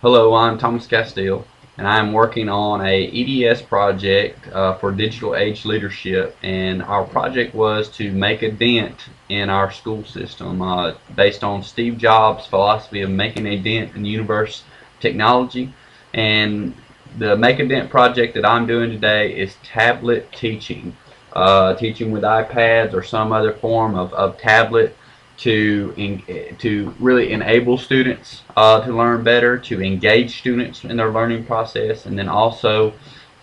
Hello, I'm Thomas Castile, and I'm working on a EDS project for digital age leadership. And our project was to make a dent in our school system based on Steve Jobs' philosophy of making a dent in the universe technology. And the Make a Dent project that I'm doing today is tablet teaching, teaching with iPads or some other form of tablet to really enable students to learn better, to engage students in their learning process, and then also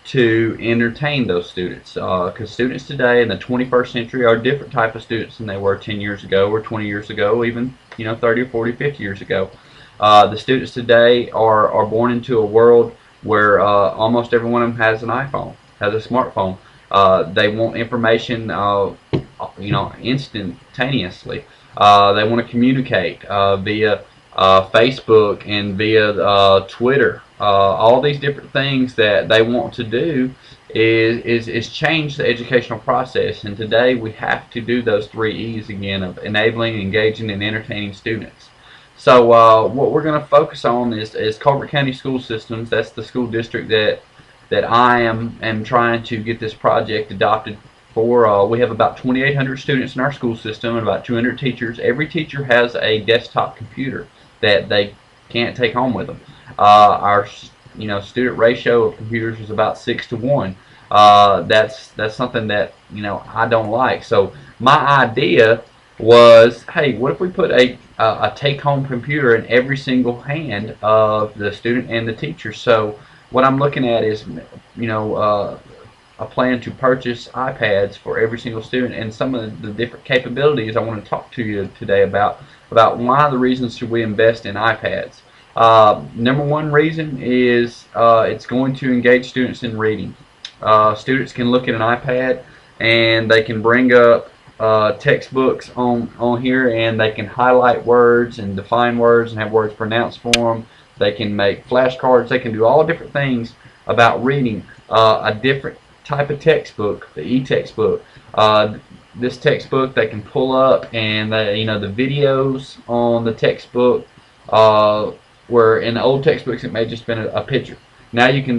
to entertain those students. Because students today in the 21st century are a different type of students than they were 10 years ago or 20 years ago, even 30 or 40, 50 years ago. The students today are born into a world where almost every one of them has an iPhone, has a smartphone. They want information, instantaneously. They want to communicate via Facebook and via Twitter. All these different things that they want to do is change the educational process. And today we have to do those 3 E's again of enabling, engaging, and entertaining students. So what we're going to focus on is Colbert County School Systems. That's the school district that I am trying to get this project adopted for. We have about 2,800 students in our school system and about 200 teachers. Every teacher has a desktop computer that they can't take home with them. Our student ratio of computers is about 6 to 1. That's something that I don't like. So my idea was, hey, what if we put a take-home computer in every single hand of the student and the teacher? So what I'm looking at is, a plan to purchase iPads for every single student, and some of the different capabilities I want to talk to you today about why the reasons should we invest in iPads. Number one reason is it's going to engage students in reading. Students can look at an iPad and they can bring up textbooks on here, and they can highlight words and define words and have words pronounced for them. They can make flashcards. They can do all different things about reading. A different type of textbook, the e-textbook. This textbook they can pull up, and the videos on the textbook, where in the old textbooks it may just been a picture. Now you can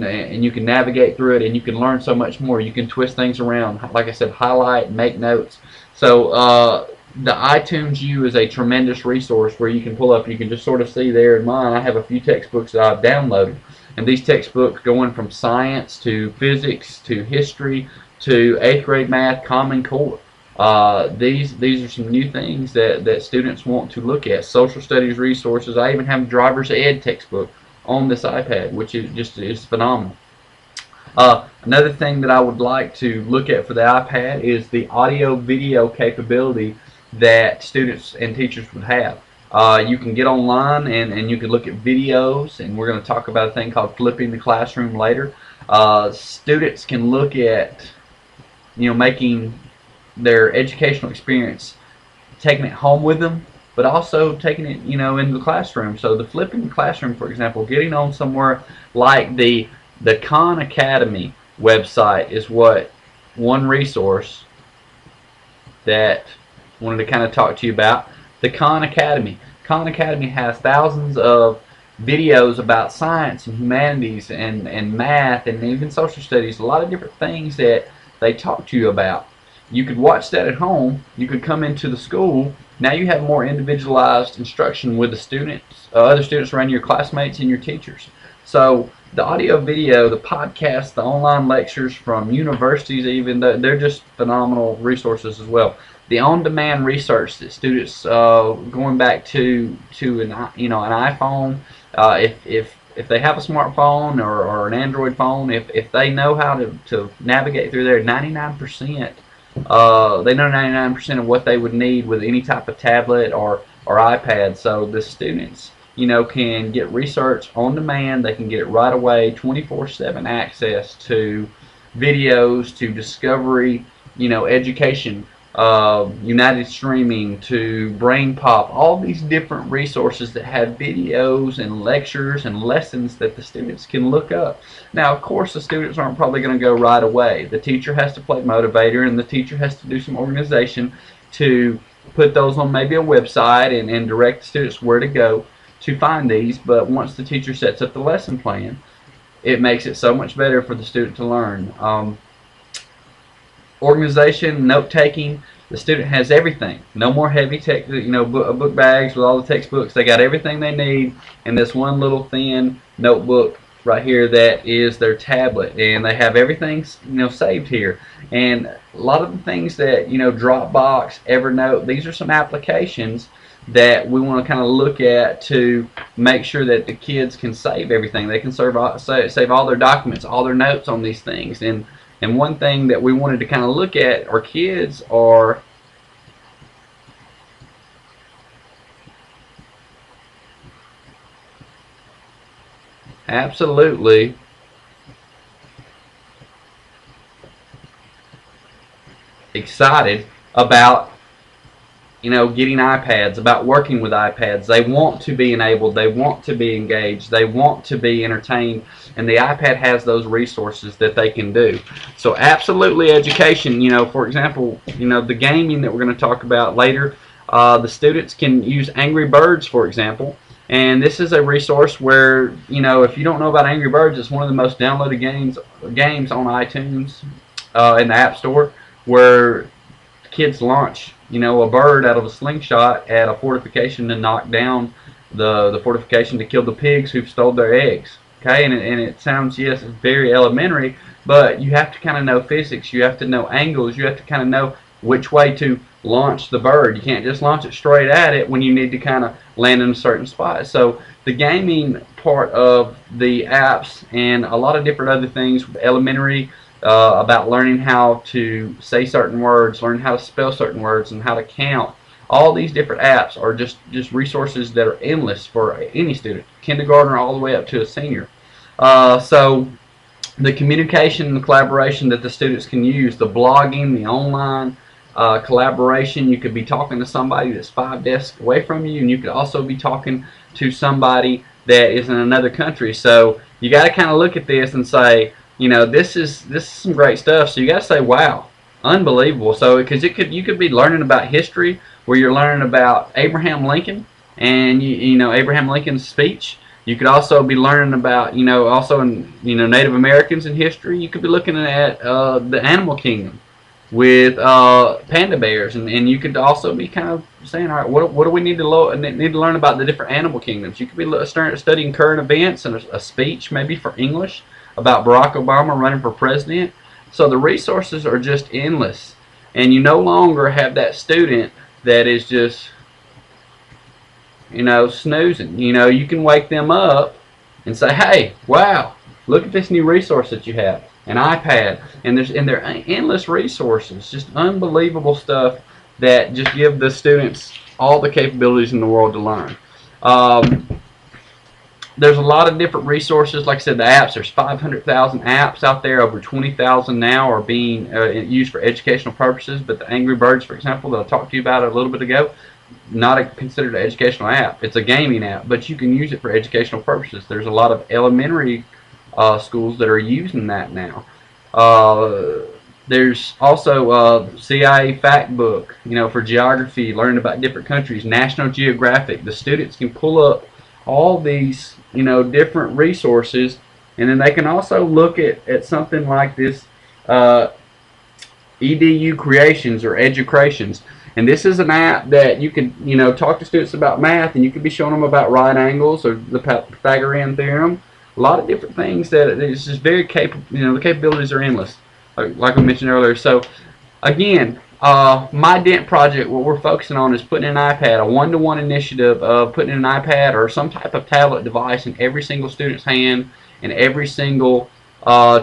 navigate through it, and you can learn so much more. You can twist things around, like I said, highlight, make notes. So the iTunes U is a tremendous resource where you can pull up and you can just sort of see there. In mine, I have a few textbooks that I've downloaded, and these textbooks going from science to physics to history to 8th grade math, Common Core. These are some new things that students want to look at. Social studies resources. I even have a driver's ed textbook on this iPad, which is phenomenal. Another thing that I would like to look at for the iPad is the audio-video capability that students and teachers would have. You can get online and you can look at videos, and we're going to talk about a thing called flipping the classroom later. Students can look at making their educational experience, taking it home with them, but also taking it into the classroom. So the flipping the classroom, for example, getting on somewhere like the Khan Academy website is one resource that I wanted to kind of talk to you about. The Khan Academy. Khan Academy has thousands of videos about science and humanities and math and even social studies, a lot of different things that they talk to you about. You could watch that at home. You could come into the school. Now you have more individualized instruction with the students, other students around, your classmates and your teachers. So the audio, video, the podcasts, the online lectures from universities, even they're just phenomenal resources as well. The on-demand research that students going back to an iPhone, if they have a smartphone or an Android phone, if they know how to navigate through there, 99%. They know 99% of what they would need with any type of tablet or iPad. So the students can get research on demand. They can get it right away, 24/7 access to videos, to discovery, education, United Streaming, to Brain Pop, all these different resources that have videos and lectures and lessons that the students can look up. Now, of course, the students aren't probably going to go right away. The teacher has to play motivator, and the teacher has to do some organization to put those on maybe a website and direct the students where to go to find these, but once the teacher sets up the lesson plan, it makes it so much better for the student to learn. Organization, note taking. The student has everything. No more heavy book bags with all the textbooks. They got everything they need in this one little thin notebook right here that is their tablet, and they have everything saved here. And a lot of the things that Dropbox, Evernote, these are some applications that we want to kind of look at to make sure that the kids can save everything. They can save all their documents, all their notes on these things. And one thing that we wanted to kind of look at, our kids are absolutely excited about getting iPads, about working with iPads. They want to be enabled, they want to be engaged, they want to be entertained, and the iPad has those resources that they can do. So absolutely education. For example, the gaming that we're going to talk about later, the students can use Angry Birds, for example, and this is a resource where, if you don't know about Angry Birds, it's one of the most downloaded games on iTunes, in the App Store, where kids launch a bird out of a slingshot at a fortification to knock down the fortification to kill the pigs who've stole their eggs. Okay, and it sounds, yes, it's very elementary, but you have to kind of know physics, you have to know angles, you have to kind of know which way to launch the bird. You can't just launch it straight at it when you need to kind of land in a certain spot. So the gaming part of the apps and a lot of different other things with elementary, about learning how to say certain words, learn how to spell certain words, and how to count. All these different apps are just resources that are endless for any student, kindergartner all the way up to a senior. So the communication and the collaboration that the students can use, the blogging, the online collaboration. You could be talking to somebody that's 5 desks away from you, and you could also be talking to somebody that is in another country. So you got to kind of look at this and say, this is some great stuff. So you got to say, wow, unbelievable. So because you could be learning about history, where you're learning about Abraham Lincoln and Abraham Lincoln's speech. You could also be learning about Native Americans in history. You could be looking at the animal kingdom with panda bears, and you could also be kind of saying, all right, what do we need to learn about the different animal kingdoms? You could be studying current events and a speech maybe for English about Barack Obama running for president. So the resources are just endless, and you no longer have that student that is just snoozing. You can wake them up and say, hey, wow, look at this new resource that you have, an iPad, and there are endless resources, just unbelievable stuff that just give the students all the capabilities in the world to learn. There's a lot of different resources. Like I said, the apps, there's 500,000 apps out there. Over 20,000 now are being used for educational purposes. But the Angry Birds, for example, that I talked to you about a little bit ago, not considered an educational app. It's a gaming app, but you can use it for educational purposes. There's a lot of elementary schools that are using that now. There's also CIA Fact Book, for geography, learning about different countries. National Geographic. The students can pull up all these different resources, and then they can also look at something like this EDU Creations or Educreations. And this is an app that you can talk to students about math, and you could be showing them about right angles or the Pythagorean theorem. A lot of different things that it's just very capable. The capabilities are endless, like we mentioned earlier. So again, my Dent project, what we're focusing on is putting an iPad, a one-to-one initiative of putting an iPad or some type of tablet device in every single student's hand and every single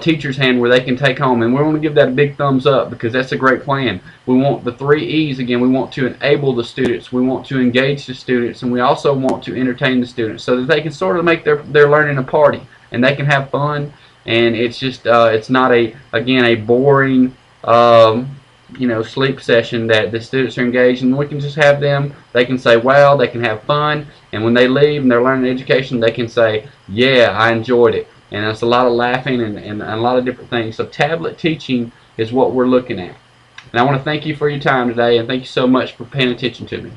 teacher's hand where they can take home. And we want to give that a big thumbs up because that's a great plan. We want the 3 E's again. We want to enable the students, we want to engage the students, and we also want to entertain the students so that they can sort of make their learning a party and they can have fun. And it's just it's not a boring sleep session that the students are engaged in. We can just have them, they can say wow, they can have fun, and when they leave and they're learning education, they can say, yeah, I enjoyed it. And it's a lot of laughing and a lot of different things. So tablet teaching is what we're looking at. And I want to thank you for your time today, and thank you so much for paying attention to me.